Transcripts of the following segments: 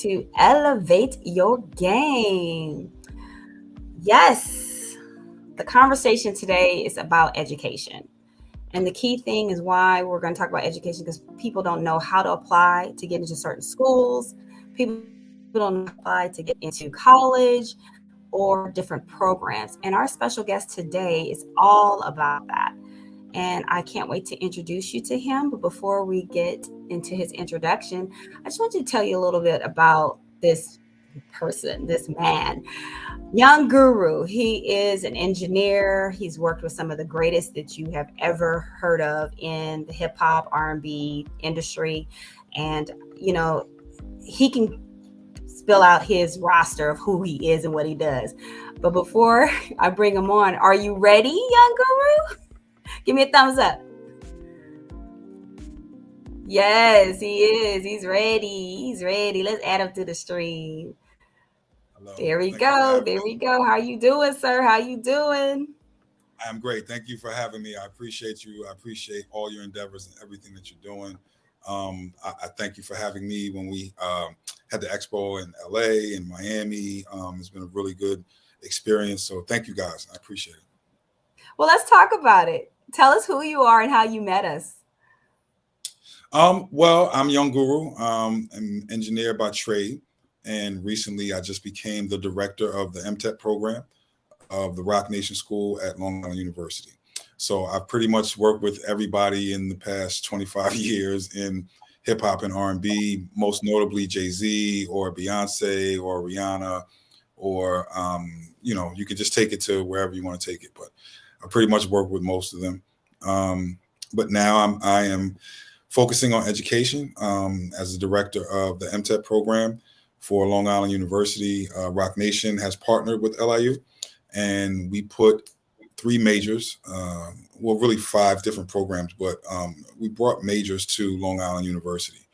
to elevate your game. Yes, the conversation today is about education. And the key thing is why we're going to talk about education because people don't know how to apply to get into certain schools. People don't know how to apply to get into college or different programs. And our special guest today is all about that. And I can't wait to introduce you to him. But before we get into his introduction, I just want to tell you a little bit about this person, this man. Young Guru, he is an engineer. He's worked with some of the greatest that you have ever heard of in the hip hop, R&B industry. And, you know, he can spill out his roster of who he is and what he does. But before I bring him on, are you ready, Young Guru? Give me a thumbs up. Yes, he is. He's ready. He's ready. Let's add him to the stream. Hello. There we Thank you for go. having There me. we go. How you doing, sir? How you doing? I'm great. Thank you for having me. I appreciate you. I appreciate all your endeavors and everything that you're doing. I thank you for having me when we had the expo in LA and Miami. It's been a really good experience. So thank you guys. I appreciate it. Well, let's talk about it. Tell us who you are and how you met us. Well, I'm Young Guru. I'm an engineer by trade. And recently I just became the director of the MTEP program of the Roc Nation School at Long Island University. So I've pretty much worked with everybody in the past 25 years in hip hop and R&B, most notably Jay-Z or Beyonce or Rihanna, or you could just take it to wherever you want to take it. But I pretty much work with most of them. Um, but now I am focusing on education as the director of the MTEP program for Long Island University. Roc Nation has partnered with LIU, and we put three majors, well, really five different programs, but we brought majors to Long Island University,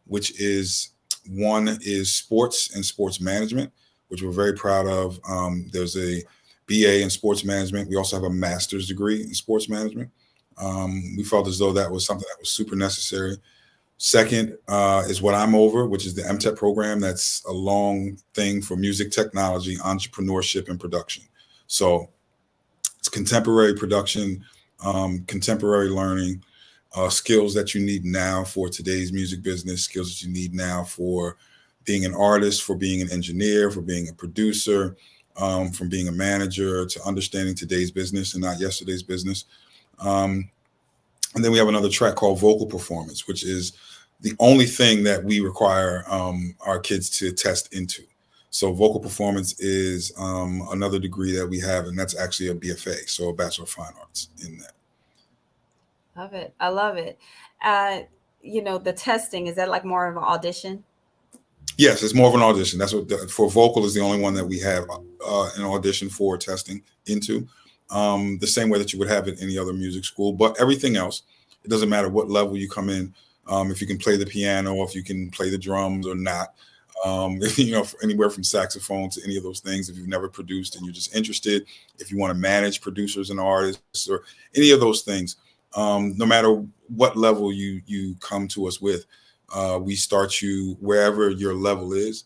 which is one is sports and sports management, which we're very proud of. There's a BA in sports management. We also have a master's degree in sports management. We felt as though that was something that was super necessary. Second is what I'm over, which is the MTEP program. That's a long thing for music technology, entrepreneurship, and production. So it's contemporary production, contemporary learning, skills that you need now for today's music business, skills that you need now for being an artist, for being an engineer, for being a producer, from being a manager to understanding today's business and not yesterday's business. Um, and then we have another track called vocal performance, which is the only thing that we require our kids to test into. So vocal performance is another degree that we have, and that's actually a BFA, so a Bachelor of Fine Arts in that. Love it. I love it. Uh, the testing, is that like more of an audition? Yes, it's more of an audition. That's what for vocal is the only one that we have an audition for testing into. The same way that you would have it in any other music school, but everything else, it doesn't matter what level you come in. If you can play the piano, if you can play the drums or not, anywhere from saxophone to any of those things. If you've never produced and you're just interested, if you want to manage producers and artists or any of those things, no matter what level you come to us with, we start you wherever your level is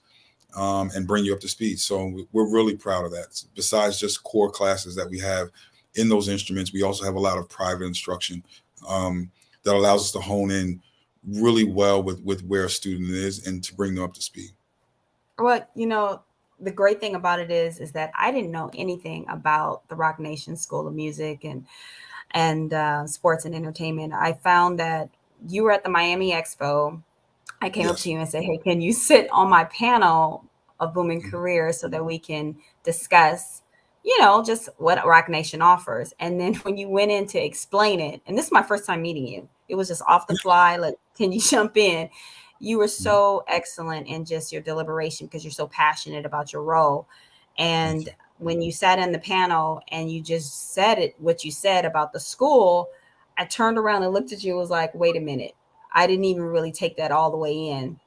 and bring you up to speed. So we're really proud of that. Besides just core classes that we have in those instruments, we also have a lot of private instruction that allows us to hone in really well with where a student is and to bring them up to speed. Well, the great thing about it is that I didn't know anything about the Roc Nation School of Music and sports and entertainment. I found that you were at the Miami Expo. I came up to Yes. you and said, "Hey, can you sit on my panel of booming Mhm. careers so that we can discuss, just what Roc Nation offers?" And then when you went in to explain it, and this is my first time meeting you, it was just off the fly. Like, can you jump in? You were Mhm. so excellent in just your deliberation because you're so passionate about your role. Thank And you. when you sat in the panel and you just said it, what you said about the school, I turned around and looked at you and was like, wait a minute. I didn't even really take that all the way in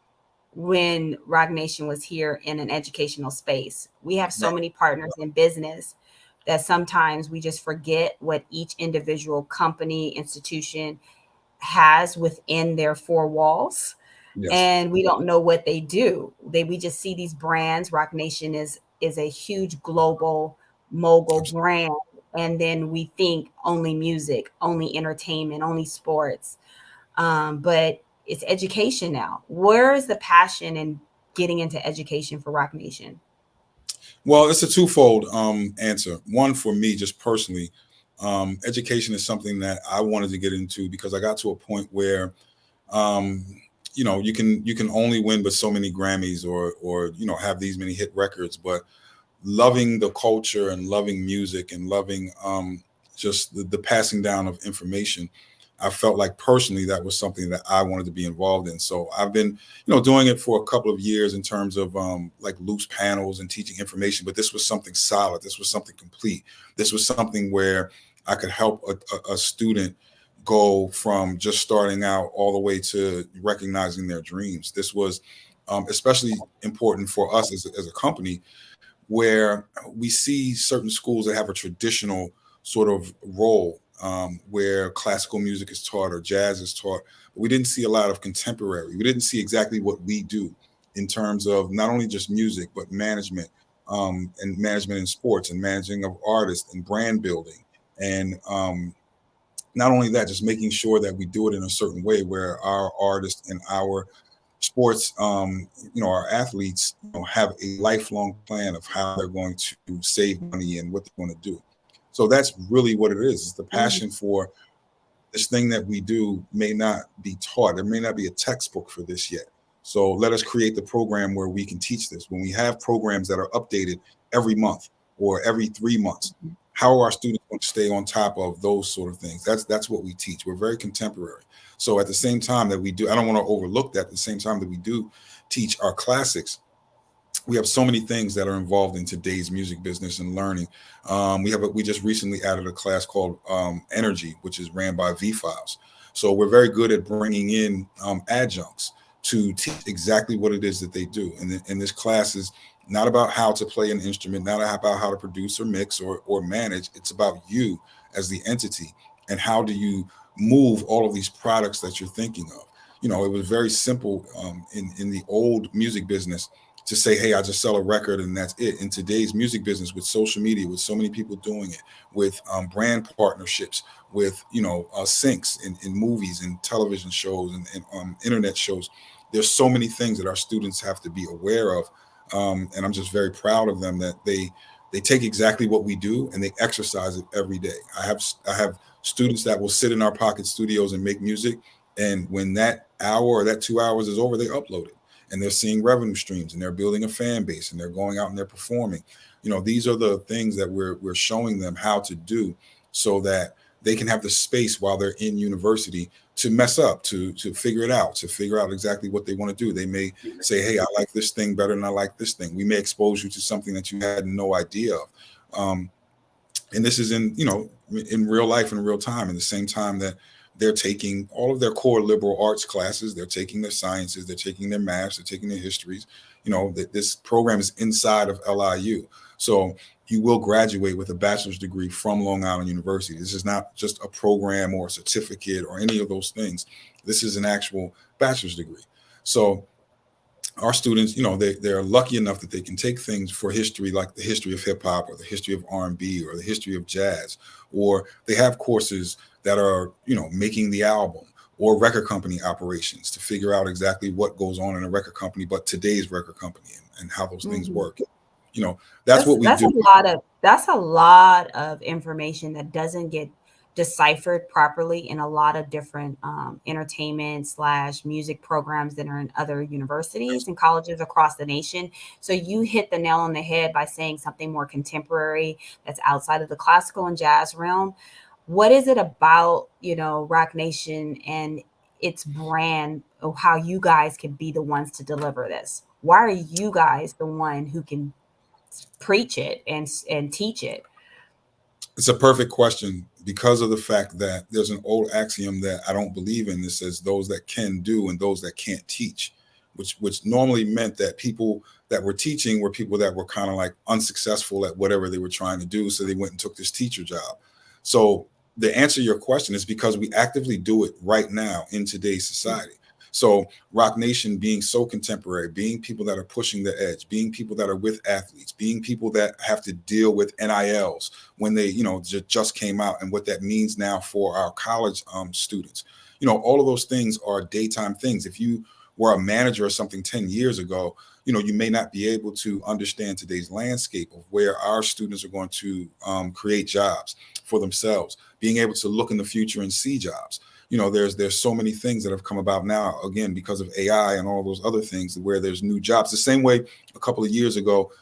when Roc Nation was here in an educational space. We have so Right. many partners in business that sometimes we just forget what each individual company, institution has within their four walls. Yes. and we don't know what they do. We just see these brands. Roc Nation is a huge global mogul Absolutely. brand, and then we think only music, only entertainment, only sports. But it's education now. Where is the passion in getting into education for Roc Nation? Well, it's a twofold answer. One, for me, just personally, education is something that I wanted to get into because I got to a point where, um, you can only win with so many Grammys or have these many hit records, but loving the culture and loving music and loving just the passing down of information, I felt like personally that was something that I wanted to be involved in. So I've been, doing it for a couple of years in terms of like loose panels and teaching information. But this was something solid. This was something complete. This was something where I could help a student go from just starting out all the way to recognizing their dreams. This was especially important for us as a company where we see certain schools that have a traditional sort of role where classical music is taught or jazz is taught. But we didn't see a lot of contemporary. We didn't see exactly what we do in terms of not only just music, but management and management in sports and managing of artists and brand building. And not only that, just making sure that we do it in a certain way where our artists and our sports, our athletes, have a lifelong plan of how they're going to save money and what they're going to do. So that's really what it is. It's the Mhm. passion for this thing that we do may not be taught. There may not be a textbook for this yet. So let us create the program where we can teach this. When we have programs that are updated every month or every 3 months, how are our students going to stay on top of those sort of things? That's what we teach. We're very contemporary. So at the same time that we do, I don't want to overlook that. At the same time that we do teach our classics, we have so many things that are involved in today's music business and learning. We just recently added a class called Energy, which is ran by V Files. So we're very good at bringing in adjuncts to teach exactly what it is that they do. And this class is not about how to play an instrument, not about how to produce or mix or manage. It's about you as the entity and how do you move all of these products that you're thinking of. It was very simple in the old music business to say, hey, I just sell a record and that's it. In today's music business, with social media, with so many people doing it, with brand partnerships, with syncs in movies and television shows and internet shows, there's so many things that our students have to be aware of, and I'm just very proud of them that they take exactly what we do and they exercise it every day. I have students that will sit in our pocket studios and make music, and when that hour or that 2 hours is over, they upload it and they're seeing revenue streams and they're building a fan base and they're going out and they're performing. These are the things that we're showing them how to do so that they can have the space while they're in university to mess up, to figure it out, to figure out exactly what they want to do. They may say, hey, I like this thing better than I like this thing. We may expose you to something that you had no idea of. And this is in real life and real time, in the same time that they're taking all of their core liberal arts classes, they're taking their sciences, they're taking their maths, they're taking their histories. That this program is inside of LIU, so you will graduate with a bachelor's degree from Long Island University. This is not just a program or a certificate or any of those things. This is an actual bachelor's degree. So our students, they're lucky enough that they can take things for history, like the history of hip hop or the history of R&B or the history of jazz, or they have courses that are, making the album or record company operations to figure out exactly what goes on in a record company, but today's record company and how those things Mhm. work. That's what we do. That's a lot of information that doesn't get deciphered properly in a lot of different entertainment slash music programs that are in other universities and colleges across the nation. So you hit the nail on the head by saying something more contemporary that's outside of the classical and jazz realm. What is it about, Roc Nation and its brand, or how you guys can be the ones to deliver this? Why are you guys the one who can preach it and teach it? It's a perfect question because of the fact that there's an old axiom that I don't believe in that says those that can do and those that can't teach, which normally meant that people that were teaching were people that were kind of like unsuccessful at whatever they were trying to do. So they went and took this teacher job. So the answer to your question is because we actively do it right now in today's society. So Roc Nation being so contemporary, being people that are pushing the edge, being people that are with athletes, being people that have to deal with NILs when they, just came out, and what that means now for our college students. All of those things are daytime things. If you were a manager or something 10 years ago, you may not be able to understand today's landscape of where our students are going to create jobs for themselves, being able to look in the future and see jobs. There's so many things that have come about now, again, because of AI and all those other things, where there's new jobs. The same way a couple of years ago,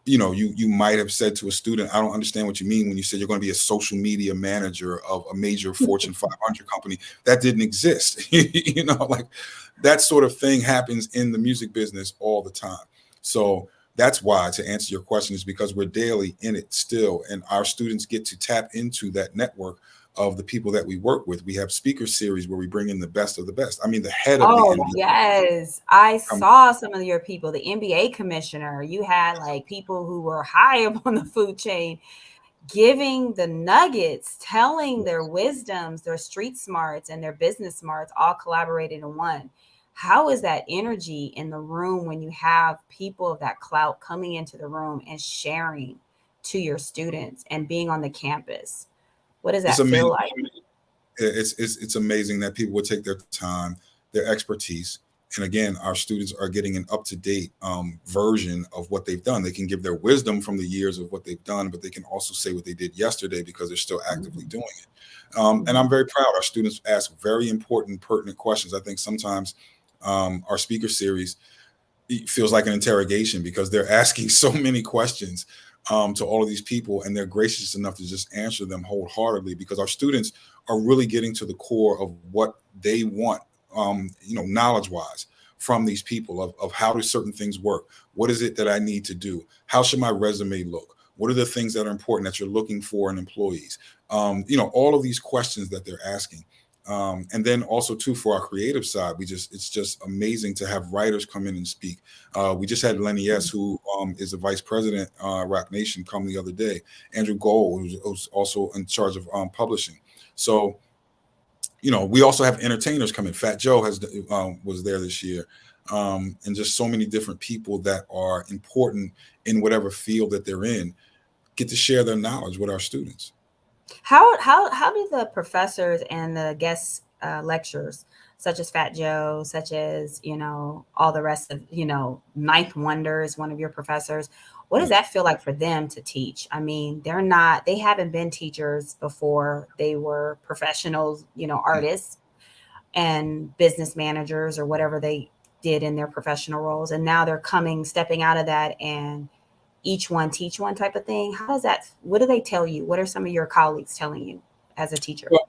you might have said to a student, I don't understand what you mean when you said you're going to be a social media manager of a major Fortune 500 company. That didn't exist. Like that sort of thing happens in the music business all the time. So that's why, to answer your question, is because we're daily in it still, and our students get to tap into that network of the people that we work with. We have speaker series where we bring in the best of the best. I mean, the head of the Oh, NBA. yes. I saw some of your people, the NBA commissioner. You had like people who were high up on the food chain giving the nuggets, telling their wisdoms, their street smarts, and their business smarts all collaborated in one. How is that energy in the room when you have people of that clout coming into the room and sharing to your students and being on the campus? What does It's that feel amazing. like? It's amazing that people would take their time, their expertise, and again, our students are getting an up-to-date version of what they've done. They can give their wisdom from the years of what they've done, but they can also say what they did yesterday because they're still actively doing it. And I'm very proud. Our students ask very important, pertinent questions. I think sometimes our speaker series feels like an interrogation because they're asking so many questions to all of these people, and they're gracious enough to just answer them wholeheartedly, because our students are really getting to the core of what they want, knowledge wise, from these people of how do certain things work. What is it that I need to do? How should my resume look? What are the things that are important that you're looking for in employees? All of these questions that they're asking. And then also too, for our creative side, it's just amazing to have writers come in and speak. We just had Lenny S., who is the vice president, Roc Nation, come the other day. Andrew Gold, who's also in charge of publishing. So, we also have entertainers come in. Fat Joe was there this year. And just so many different people that are important in whatever field that they're in get to share their knowledge with our students. How do the professors and the guest lecturers, such as Fat Joe, such as all the rest of Ninth Wonder is one of your professors. What does that feel like for them to teach? I mean, they haven't been teachers before. They were professionals, artists and business managers or whatever they did in their professional roles, and now they're stepping out of that and each one teach one type of thing. What do they tell you? What are some of your colleagues telling you as a teacher? Well,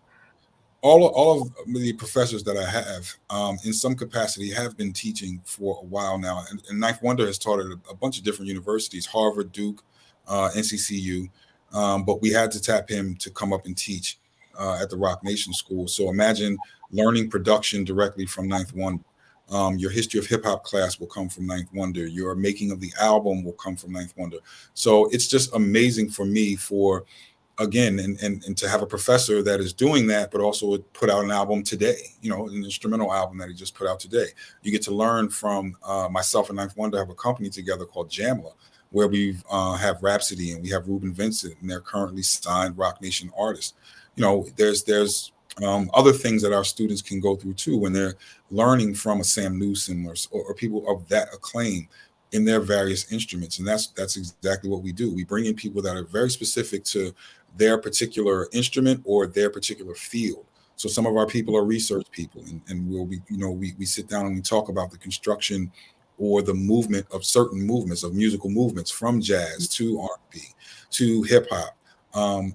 all of the professors that I have, in some capacity, have been teaching for a while now. And Ninth Wonder has taught at a bunch of different universities: Harvard, Duke, NCCU. But we had to tap him to come up and teach at the Roc Nation School. So imagine learning production directly from Ninth Wonder. Your history of hip hop class will come from Ninth Wonder. Your making of the album will come from Ninth Wonder. So it's just amazing for me again, and to have a professor that is doing that, but also put out an album today, an instrumental album that he just put out today. You get to learn from myself and Ninth Wonder have a company together called Jamla, where we have Rhapsody and we have Ruben Vincent, and they're currently signed Roc Nation artists. There's other things that our students can go through too when they're learning from a Sam Newsom or people of that acclaim in their various instruments. And that's exactly what we do. We bring in people that are very specific to their particular instrument or their particular field. So some of our people are research people, and we sit down and we talk about the construction or the movement of certain movements, of musical movements, from jazz to R&B to hip hop.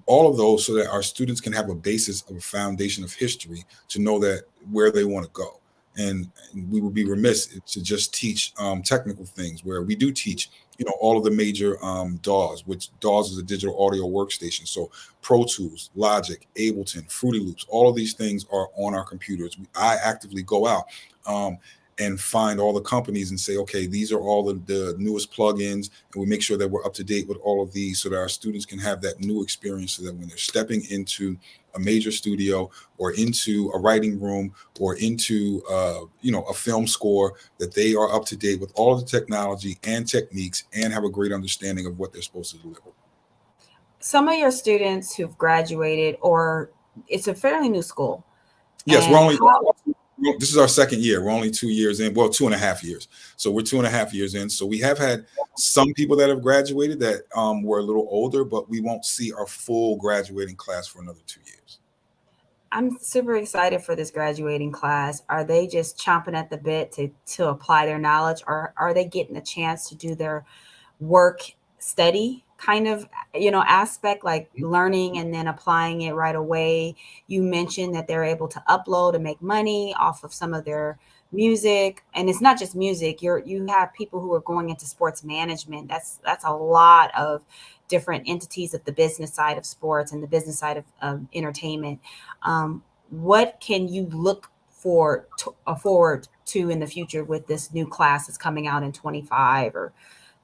All of those, so that our students can have a basis of a foundation of history to know that where they want to go. And we would be remiss to just teach technical things, where we do teach, all of the major DAWs, which DAWs is a digital audio workstation. So Pro Tools, Logic, Ableton, Fruity Loops, all of these things are on our computers. I actively go out and find all the companies and say, okay, these are all the newest plugins, and we make sure that we're up to date with all of these so that our students can have that new experience, so that when they're stepping into a major studio or into a writing room or into a film score, that they are up to date with all of the technology and techniques and have a great understanding of what they're supposed to deliver. Some of your students who've graduated, or it's a fairly new school. Yes, And this is our second year. We're only 2 years in, well, 2.5 years. So we're 2.5 years in. So we have had some people that have graduated that were a little older, but we won't see our full graduating class for another 2 years. I'm super excited for this graduating class. Are they just chomping at the bit to apply their knowledge, or are they getting a chance to do their work study kind of aspect, like learning and then applying it right away? You mentioned that they're able to upload and make money off of some of their music, and it's not just music. You have people who are going into sports management. That's a lot of different entities of the business side of sports and the business side of entertainment. What can you look forward to in the future with this new class that's coming out in 25 or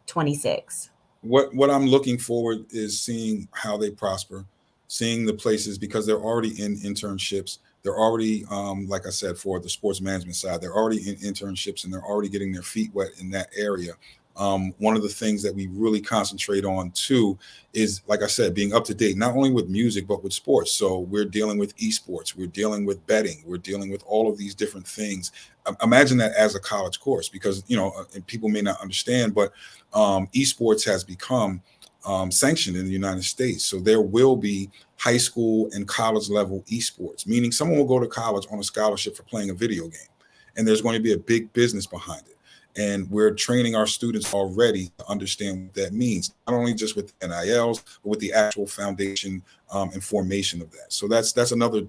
26? What I'm looking forward is seeing how they prosper, seeing the places, because they're already in internships. They're already, like I said, for the sports management side, they're already in internships and they're already getting their feet wet in that area. One of the things that we really concentrate on too is, like I said, being up to date, not only with music, but with sports. So we're dealing with esports, we're dealing with betting, we're dealing with all of these different things. Imagine that as a college course, because, and people may not understand, but esports has become sanctioned in the United States. So there will be high school and college level esports, meaning someone will go to college on a scholarship for playing a video game, and there's going to be a big business behind it. And we're training our students already to understand what that means, not only just with NILs, but with the actual foundation and formation of that. So that's another,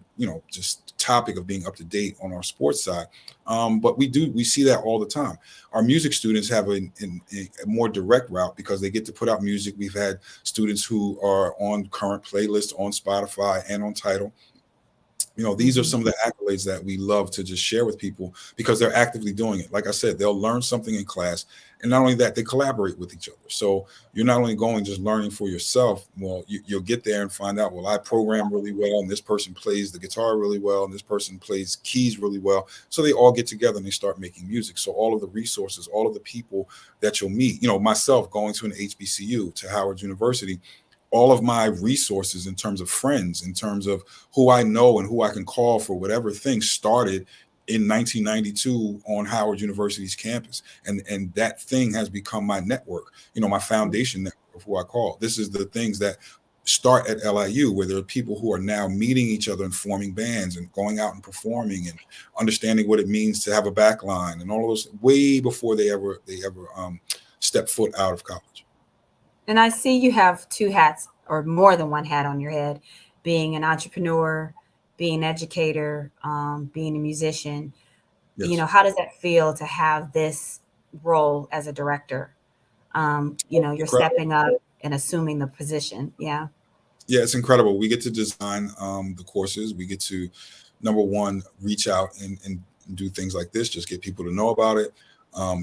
just topic of being up to date on our sports side. But we see that all the time. Our music students have a more direct route because they get to put out music. We've had students who are on current playlists on Spotify and on Tidal. These are some of the accolades that we love to just share with people because they're actively doing it. Like I said, they'll learn something in class, and not only that, they collaborate with each other. So you're not only going just learning for yourself. Well, you'll get there and find out, well, I program really well, and this person plays the guitar really well, and this person plays keys really well. So they all get together and they start making music. So all of the resources, all of the people that you'll meet, myself going to an HBCU, to Howard University, all of my resources in terms of friends, in terms of who I know and who I can call for whatever thing, started in 1992 on Howard University's campus. And that thing has become my network, my foundation network of who I call. This is the things that start at LIU, where there are people who are now meeting each other and forming bands and going out and performing and understanding what it means to have a back line and all of those, way before they ever step foot out of college. And I see you have two hats, or more than one hat on your head, being an entrepreneur, being an educator, being a musician. Yes. How does that feel to have this role as a director? You're stepping up and assuming the position. Yeah. Yeah, it's incredible. We get to design the courses. We get to, number one, reach out and do things like this, just get people to know about it.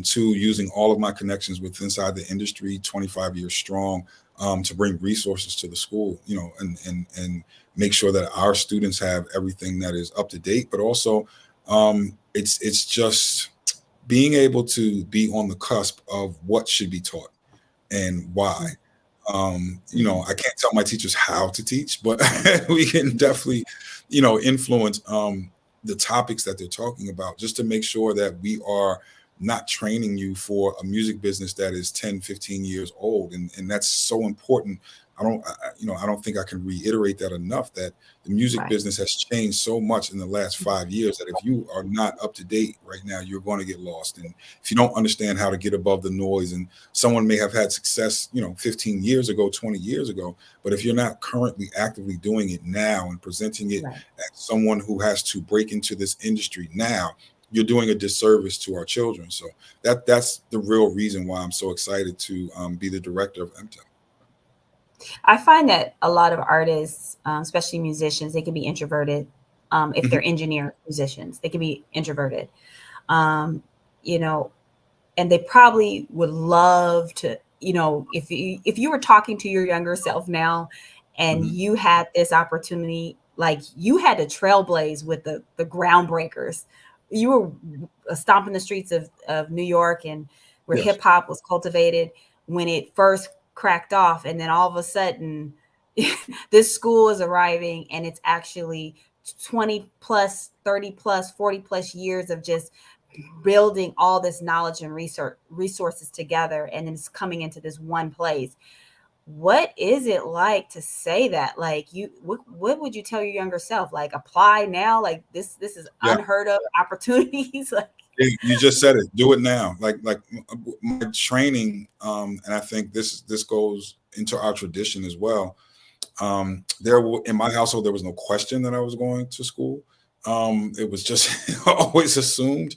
Two, using all of my connections with inside the industry, 25 years strong, to bring resources to the school, and make sure that our students have everything that is up to date. But also, it's just being able to be on the cusp of what should be taught and why. I can't tell my teachers how to teach, but we can definitely, influence the topics that they're talking about, just to make sure that we are not training you for a music business that is 10, 15 years old. And that's so important. I don't think I can reiterate that enough, that the music business has changed so much in the last 5 years that if you are not up to date right now, you're going to get lost. And if you don't understand how to get above the noise, and someone may have had success, 15 years ago, 20 years ago, but if you're not currently actively doing it now and presenting it as someone who has to break into this industry now, you're doing a disservice to our children. So that's the real reason why I'm so excited to be the director of MTEP. I find that a lot of artists, especially musicians, they can be introverted. If they're engineer musicians, they can be introverted. you know, and they probably would love to, you know, if you were talking to your younger self now and Mhm. you had this opportunity, like you had to trailblaze with the groundbreakers. You were stomping the streets of New York and where Yes. hip hop was cultivated when it first cracked off, and then all of a sudden this school is arriving and it's actually 20 plus, 30 plus, 40 plus years of just building all this knowledge and resources together, and it's coming into this one place. What is it like to say that? Like, what would you tell your younger self? Like, apply now, like this is Yeah. unheard of opportunities. Like, You just said it. Do it now. Like my training, and I think this goes into our tradition as well. In my household, there was no question that I was going to school. It was just always assumed.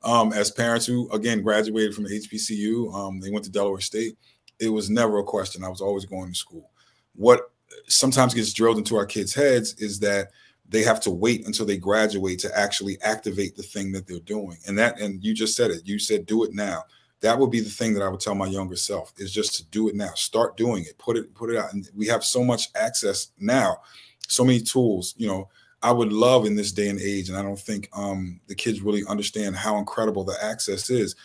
As parents who again graduated from HBCU, they went to Delaware State. It was never a question. I was always going to school. What sometimes gets drilled into our kids' heads is that they have to wait until they graduate to actually activate the thing that they're doing. And you just said it. You said do it now. That would be the thing that I would tell my younger self, is just to do it now. Start doing it. Put it out. And we have so much access now, so many tools. I would love in this day and age, and I don't think the kids really understand how incredible the access is.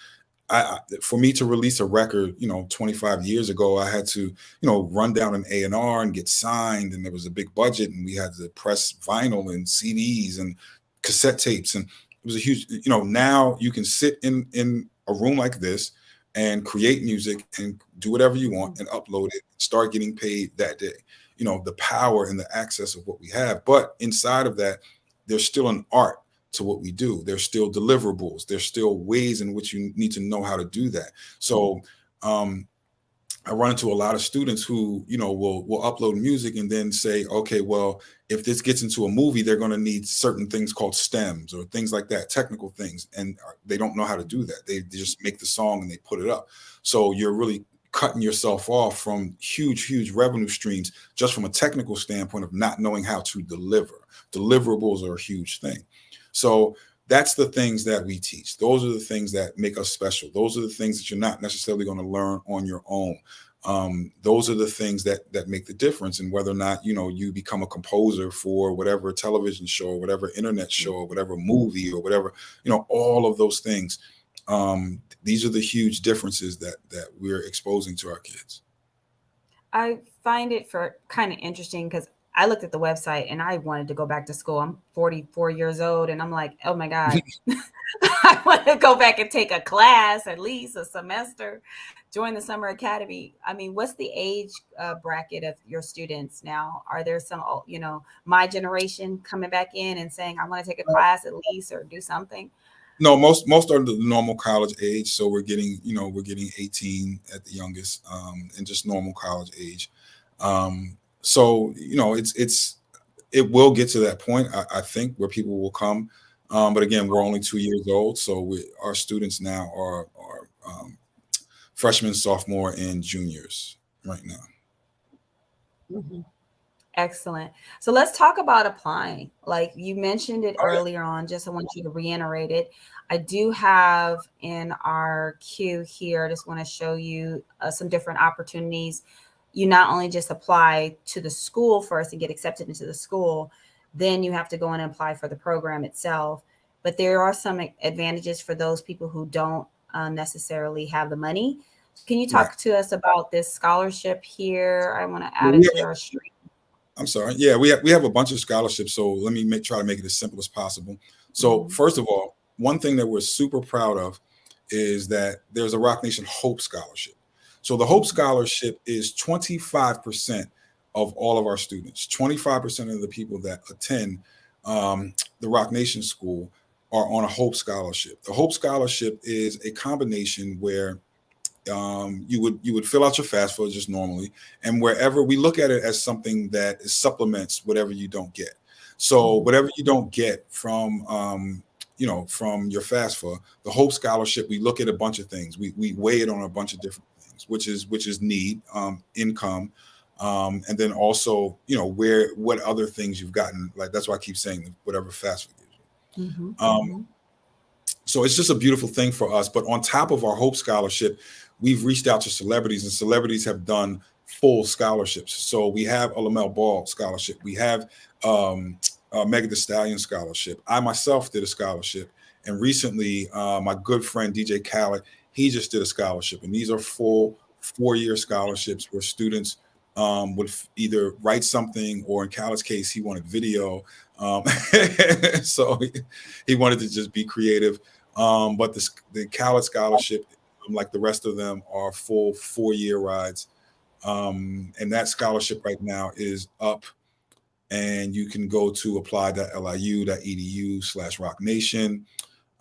For me to release a record, 25 years ago, I had to, run down an A&R and get signed, and there was a big budget, and we had to press vinyl and CDs and cassette tapes, and it was a huge, now you can sit in a room like this and create music and do whatever you want and upload it, start getting paid that day. The power and the access of what we have. But inside of that, there's still an art to what we do. There's still deliverables. There's still ways in which you need to know how to do that. So I run into a lot of students who, will upload music and then say, okay, well, if this gets into a movie, they're going to need certain things called stems or things like that, technical things. And they don't know how to do that. They just make the song and they put it up. So you're really cutting yourself off from huge revenue streams just from a technical standpoint of not knowing how to deliver. Deliverables are a huge thing. So that's the things that we teach. Those are the things that make us special. Those are the things that you're not necessarily going to learn on your own. Those are the things that make the difference in whether or not, you become a composer for whatever television show, or whatever internet show, or whatever movie, or whatever, all of those things. These are the huge differences that we're exposing to our kids. I find it for kind of interesting because I looked at the website and I wanted to go back to school. I'm 44 years old and I'm like, oh my God, I want to go back and take a class, at least a semester, join the summer academy. I mean, what's the age bracket of your students now? Are there some, my generation coming back in and saying, I want to take a class at least or do something? No, most are the normal college age. So we're getting 18 at the youngest, and just normal college age. So it will get to that point, I think, where people will come. But again, we're only 2 years old, so our students now are freshmen, sophomore, and juniors right now. Mhm. Excellent. So let's talk about applying. Like you mentioned it Oh, yeah. earlier on, just I want you to reiterate it. I do have in our queue here, I just want to show you some different opportunities. You not only just apply to the school first and get accepted into the school, then you have to go in and apply for the program itself. But there are some advantages for those people who don't necessarily have the money. Can you Right. talk to us about this scholarship here? I want to Well, add it to our stream. I'm sorry. Yeah, we have a bunch of scholarships. So let me try to make it as simple as possible. So Mhm. first of all, one thing that we're super proud of is that there's a Roc Nation Hope Scholarship. So the Hope Mhm. Scholarship is 25% of all of our students. 25% of the people that attend the Roc Nation School are on a Hope Scholarship. The Hope Scholarship is a combination where you would fill out your FAFSA just normally, and wherever we look at it as something that supplements whatever you don't get. So Mhm. whatever you don't get from your FAFSA, the Hope Scholarship, we look at a bunch of things. We weigh it on a bunch of different things, which is need, income, and then also what other things you've gotten. Like that's why I keep saying whatever FAFSA gives you. Mhm. Um, Mhm. So it's just a beautiful thing for us. But on top of our Hope Scholarship, we've reached out to celebrities, and celebrities have done full scholarships. So we have a Lamel Ball scholarship. We have Megan Thee Stallion scholarship. I myself did a scholarship. And recently, my good friend DJ Khaled, he just did a scholarship. And these are full 4-year scholarships where students would either write something, or in Khaled's case, he wanted video. Um, so he wanted to just be creative. But the Khaled scholarship, like the rest of them, are full 4-year rides. And that scholarship right now is up, and you can go to apply.liu.edu/Roc Nation.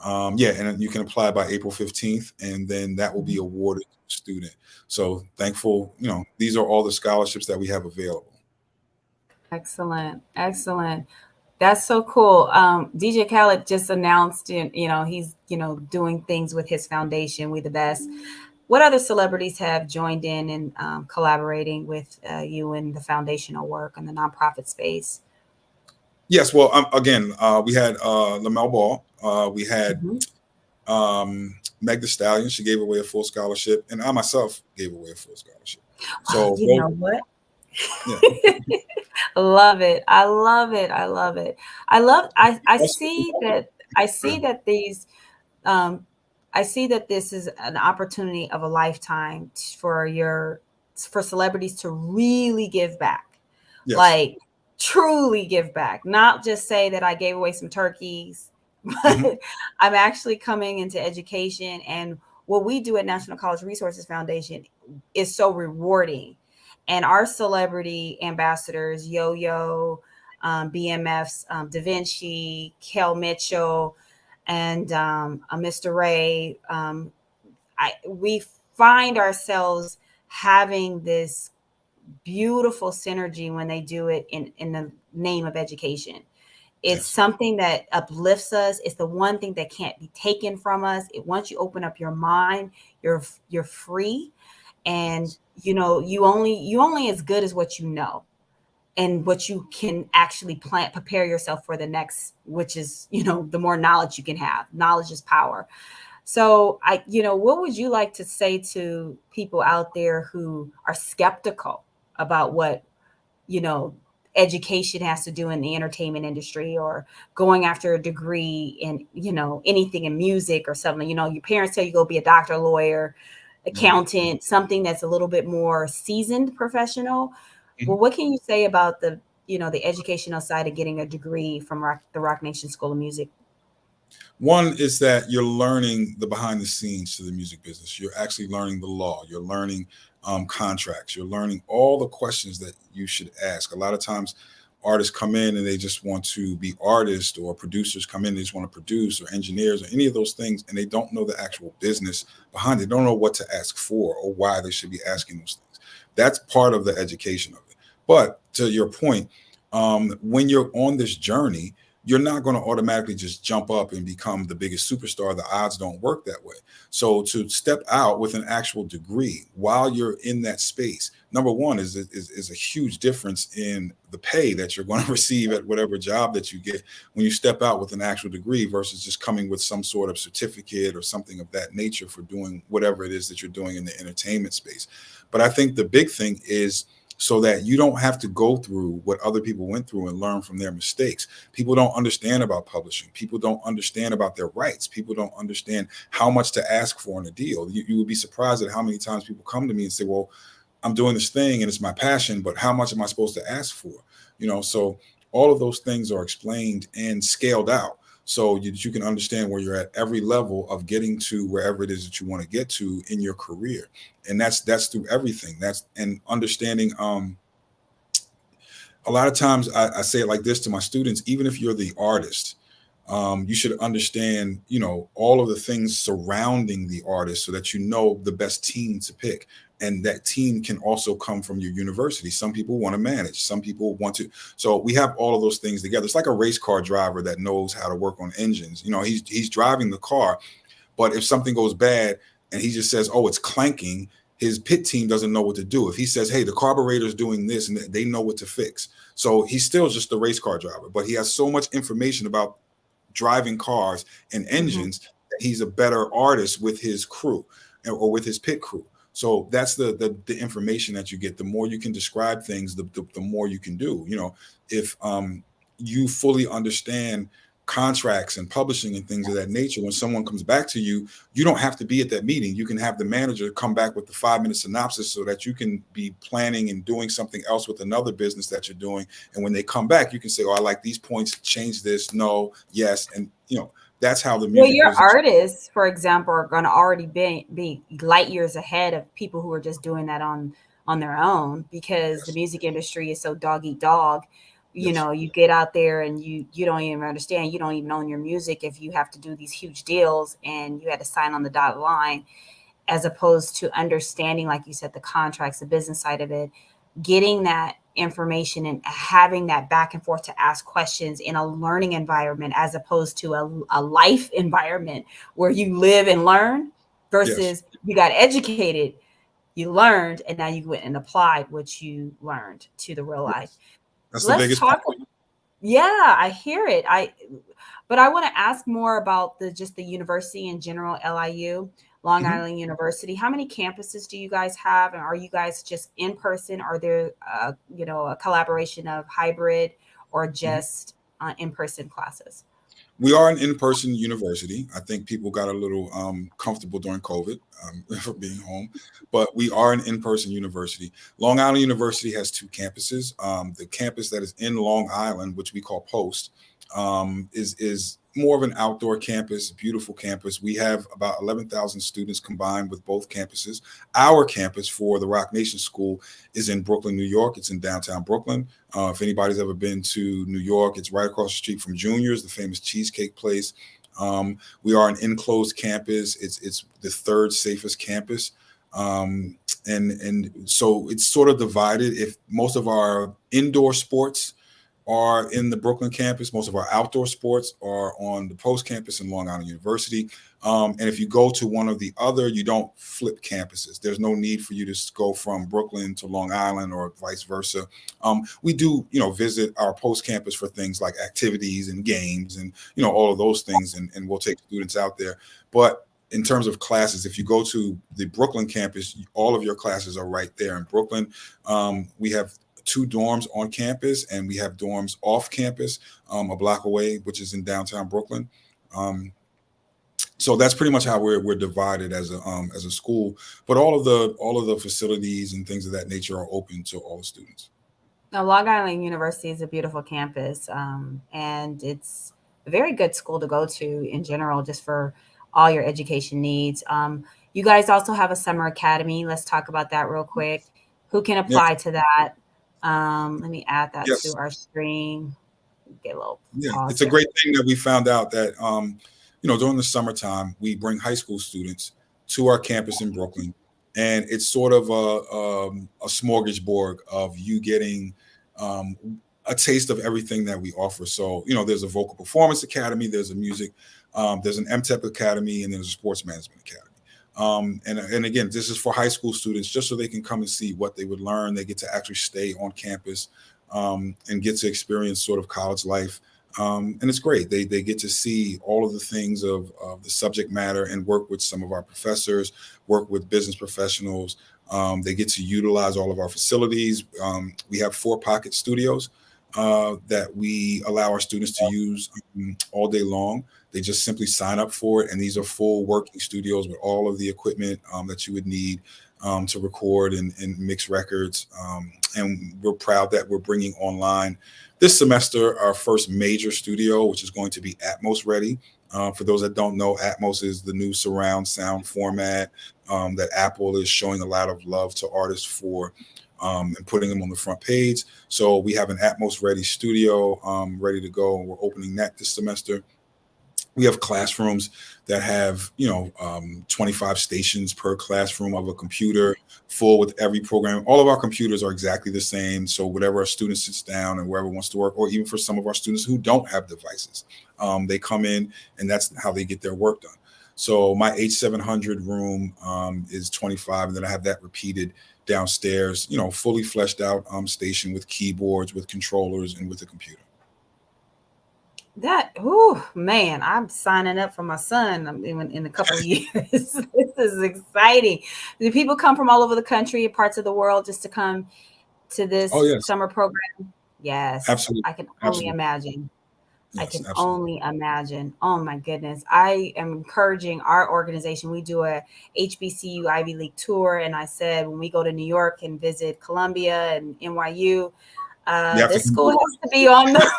Yeah, and you can apply by April 15th, and then that will be awarded to a student. So thankful, these are all the scholarships that we have available. Excellent. Excellent. That's so cool. DJ Khaled just announced, he's, doing things with his foundation, We the Best. What other celebrities have joined in and collaborating with you in the foundational work and the nonprofit space? Yes, well, again, we had Lamel Ball. We had Mhm. Meg Thee Stallion. She gave away a full scholarship, and I myself gave away a full scholarship. Oh, So, you know what? yeah. Love it. I love it. I love it. I see that these um I see that this is an opportunity of a lifetime for celebrities to really give back. Yes. Like truly give back, not just say that I gave away some turkeys, Mhm. but I'm actually coming into education. And what we do at National College Resources Foundation is so rewarding. And our celebrity ambassadors, Yo Yo, BMFs, Da Vinci, Kel Mitchell, and Mr. Ray, we find ourselves having this beautiful synergy when they do it in the name of education. It's Yes. something that uplifts us. It's the one thing that can't be taken from us. Once you open up your mind, you're free, and you only as good as what you know and what you can actually prepare yourself for the next, which is the more knowledge you can have. Knowledge is power. So what would you like to say to people out there who are skeptical about what, you know, education has to do in the entertainment industry, or going after a degree in, anything in music or something? Your parents tell you go be a doctor, lawyer, Mhm. accountant, something that's a little bit more seasoned professional. Mhm. Well, what can you say about the educational side of getting a degree from the Roc Nation School of Music? One is that you're learning the behind the scenes to the music business. You're actually learning the law. You're learning contracts. You're learning all the questions that you should ask. A lot of times, artists come in and they just want to be artists, or producers come in, they just want to produce, or engineers, or any of those things, and they don't know the actual business behind it. They don't know what to ask for or why they should be asking those things. That's part of the education of it. But to your point, when you're on this journey, you're not going to automatically just jump up and become the biggest superstar. The odds don't work that way. So to step out with an actual degree while you're in that space, number one is a huge difference in the pay that you're going to receive at whatever job that you get when you step out with an actual degree versus just coming with some sort of certificate or something of that nature for doing whatever it is that you're doing in the entertainment space. But I think the big thing is so that you don't have to go through what other people went through and learn from their mistakes. People don't understand about publishing. People don't understand about their rights. People don't understand how much to ask for in a deal. You would be surprised at how many times people come to me and say, well, I'm doing this thing and it's my passion, but how much am I supposed to ask for? So all of those things are explained and scaled out so you can understand where you're at every level of getting to wherever it is that you want to get to in your career. And that's through everything. That's and understanding a lot of times I say it like this to my students: even if you're the artist, you should understand, all of the things surrounding the artist so that you know the best team to pick. And that team can also come from your university. Some people want to manage, some people want to. So we have all of those things together. It's like a race car driver that knows how to work on engines. He's driving the car, but if something goes bad and he just says, "Oh, it's clanking," his pit team doesn't know what to do. If he says, "Hey, the carburetor is doing this," and they know what to fix. So he's still just a race car driver, but he has so much information about driving cars and Mhm. engines he's a better artist with his crew or with his pit crew. So that's the information that you get. The more you can describe things, the more you can do. If you fully understand contracts and publishing and things of that nature, when someone comes back to you, you don't have to be at that meeting. You can have the manager come back with the 5-minute synopsis so that you can be planning and doing something else with another business that you're doing. And when they come back, you can say, oh, I like these points, change this, no, yes. And that's how the Well, music your business. artists, for example, are going to already be light years ahead of people who are just doing that on their own, because the Yes. music industry is so dog eat dog. Yes. You get out there and you don't even understand, you don't even own your music if you have to do these huge deals and you had to sign on the dotted line, as opposed to understanding, like you said, the contracts, the business side of it, getting that information and having that back and forth to ask questions in a learning environment, as opposed to a life environment where you live and learn, Yes. versus you got educated, you learned, and now you went and applied what you learned to the real life. Yes. That's the Let's biggest talk. part. Yeah, I hear it. But I want to ask more about the university in general, LIU, Long Mhm. Island University. How many campuses do you guys have, and are you guys just in person? Are there, a collaboration of hybrid, or Mhm. just in person classes? We are an in-person university. I think people got a little comfortable during COVID for being home, but we are an in-person university. Long Island University has 2 campuses. The campus that is in Long Island, which we call Post, is more of an outdoor campus, beautiful campus. We have about 11,000 students combined with both campuses. Our campus for the Roc Nation School is in Brooklyn, New York. It's in downtown Brooklyn. If anybody's ever been to New York, it's right across the street from Junior's, the famous cheesecake place. We are an enclosed campus. It's the 3rd safest campus. And so it's sort of divided. If most of our indoor sports are in the Brooklyn campus, most of our outdoor sports are on the Post campus in Long Island University. And if you go to one or the other, you don't flip campuses. There's no need for you to go from Brooklyn to Long Island or vice versa. We do, visit our Post campus for things like activities and games and, all of those things. And we'll take students out there. But in terms of classes, if you go to the Brooklyn campus, all of your classes are right there in Brooklyn. We have 2 dorms on campus, and we have dorms off campus, a block away, which is in downtown Brooklyn. So that's pretty much how we're divided as a school. But all of the facilities and things of that nature are open to all the students. Now, Long Island University is a beautiful campus, and it's a very good school to go to in general, just for all your education needs. You guys also have a summer academy. Let's talk about that real quick. Who can Yeah. apply to that? Let me add that to Yes. our screen. Get a little Yeah. pause It's a here. great thing that we found out that during the summertime we bring high school students to our campus in Brooklyn, and it's sort of a smorgasbord of you getting um, a taste of everything that we offer. So there's a vocal performance academy, there's a music, there's an MTEP academy, and there's a sports management academy. And again, this is for high school students, just so they can come and see what they would learn. They get to actually stay on campus and get to experience sort of college life. And it's great. They get to see all of the things of the subject matter and work with some of our professors, work with business professionals. They get to utilize all of our facilities. We have 4 pocket studios that we allow our students to use all day long. They just simply sign up for it. And these are full working studios with all of the equipment that you would need to record and mix records. And we're proud that we're bringing online this semester our first major studio, which is going to be Atmos ready. For those that don't know, Atmos is the new surround sound format that Apple is showing a lot of love to artists for, and putting them on the front page. So we have an Atmos ready studio ready to go, and we're opening that this semester. We have classrooms that have 25 stations per classroom of a computer, full with every program. All of our computers are exactly the same, so whatever a student sits down and wherever wants to work, or even for some of our students who don't have devices, they come in and that's how they get their work done. So my H700 room is 25, and then I have that repeated downstairs, fully fleshed out station with keyboards, with controllers, and with a computer. Oh man, I'm signing up for my son in a couple of years. This is exciting. Do people come from all over the country, parts of the world, just to come to Oh this yes, summer program? Yes, absolutely, I can only absolutely, imagine. I yes, can absolutely. only imagine. Oh my goodness. I am encouraging our organization. We do a HBCU Ivy League tour. And I said, when we go to New York and visit Columbia and NYU, You have to this come school visit has to be on the,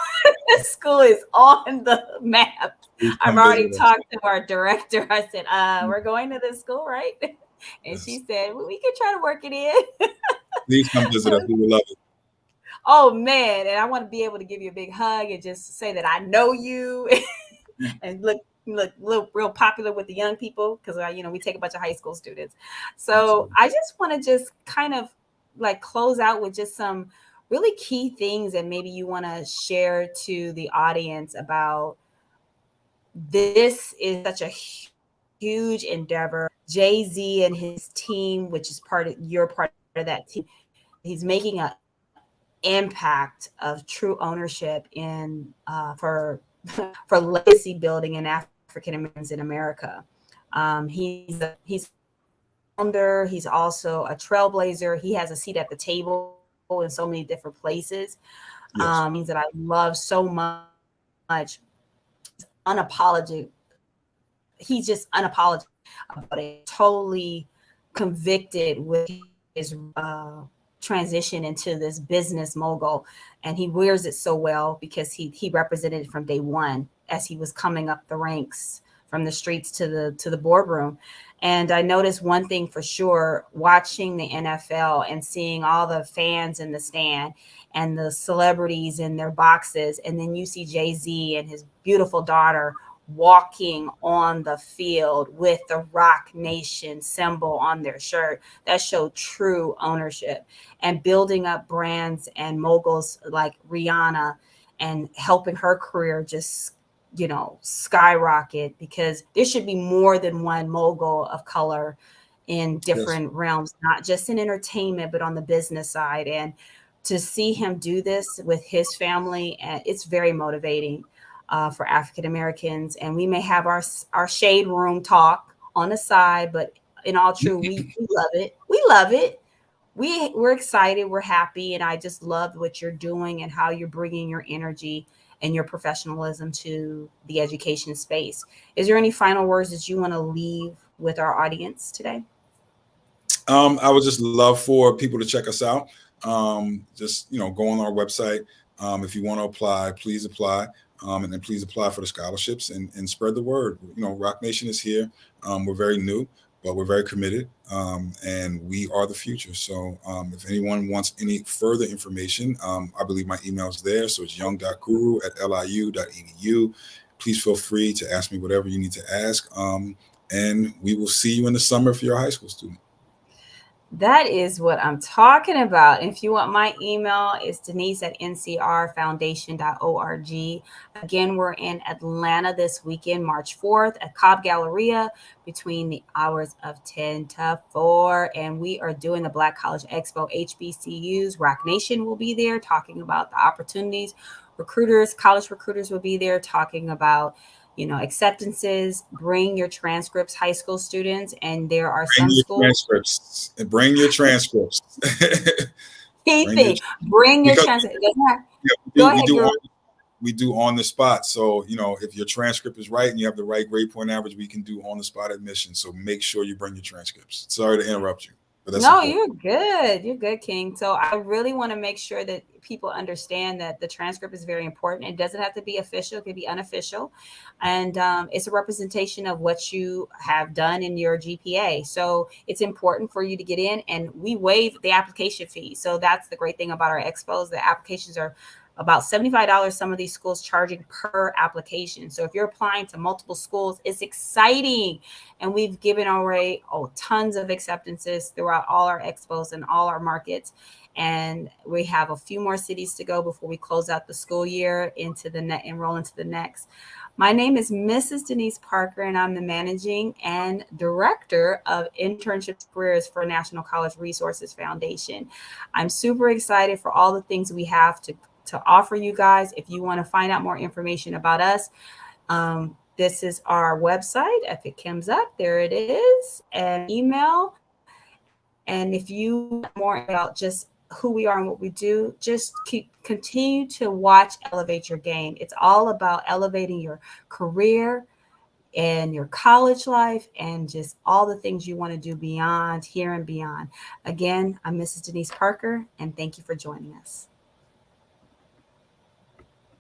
this school is on the map. Please I've come already visit us. talked to our director. I said, we're going to this school, right? And Yes, she said, well, we can try to work it in. please come visit us. We would love it. Oh man. And I want to be able to give you a big hug and just say that I know you and look real popular with the young people because we take a bunch of high school students. So Absolutely. I just want to just kind of like close out with just some really key things that maybe you want to share to the audience about. This is such a huge endeavor. Jay-Z and his team, which is you're part of that team, he's making an impact of true ownership in for legacy building in African Americans in America. He's founder. He's also a trailblazer. He has a seat at the table in so many different places. Yes, Things that I love so much. Unapologetic. He's just unapologetic about it. Totally convicted with his transition into this business mogul, and he wears it so well because he represented it from day one as he was coming up the ranks from the streets to the boardroom. And I noticed one thing for sure, watching the NFL and seeing all the fans in the stand and the celebrities in their boxes, and then you see Jay-Z and his beautiful daughter walking on the field with the Roc Nation symbol on their shirt. That showed true ownership and building up brands and moguls like Rihanna and helping her career just skyrocket, because there should be more than one mogul of color in yes, different realms, not just in entertainment but on the business side. And to see him do this with his family, it's very motivating for African Americans. And we may have our shade room talk on the side, but in all true, we love it. We love it. We're excited. We're happy, and I just love what you're doing and how you're bringing your energy and your professionalism to the education space. Is there any final words that you want to leave with our audience today? I would just love for people to check us out. Just go on our website. If you want to apply, please apply, and then please apply for the scholarships and spread the word. Roc Nation is here. We're very new, but we're very committed, and we are the future. So if anyone wants any further information, I believe my email is there. So it's young.guru@liu.edu. Please feel free to ask me whatever you need to ask, and we will see you in the summer if you're a high school student. That is what I'm talking about. If you want my email, it's Denise at ncrfoundation.org. Again, we're in Atlanta this weekend, March 4th at Cobb Galleria between the hours of 10 to 4. And we are doing the Black College Expo HBCUs. Roc Nation will be there talking about the opportunities. College recruiters will be there talking about acceptances. Bring your transcripts, high school students. And there are Bring some your schools. transcripts. And bring your transcripts. Key Bring your thing, bring your because transcripts. yeah, Go we ahead, do Guru. we do on the spot. So if your transcript is right and you have the right grade point average, we can do on the spot admission. So make sure you bring your transcripts. Sorry to interrupt you, but that's No, important. you're good. You're good, King. So I really want to make sure that people understand that the transcript is very important. It doesn't have to be official; it can be unofficial, and it's a representation of what you have done in your GPA. So it's important for you to get in, and we waive the application fee. So that's the great thing about our expos. The applications are about $75. Some of these schools charging per application. So if you're applying to multiple schools, it's exciting. And we've given away tons of acceptances throughout all our expos and all our markets. And we have a few more cities to go before we close out the school year enroll into the next. My name is Mrs. Denise Parker, and I'm the managing and director of internship careers for National College Resources Foundation. I'm super excited for all the things we have to offer you guys. If you want to find out more information about us, this is our website. If it comes up, there it is, and email. And if you want more about just who we are and what we do, just continue to watch Elevate Your Game. It's all about elevating your career and your college life and just all the things you want to do beyond here and beyond. Again, I'm Mrs. Denise Parker, and thank you for joining us.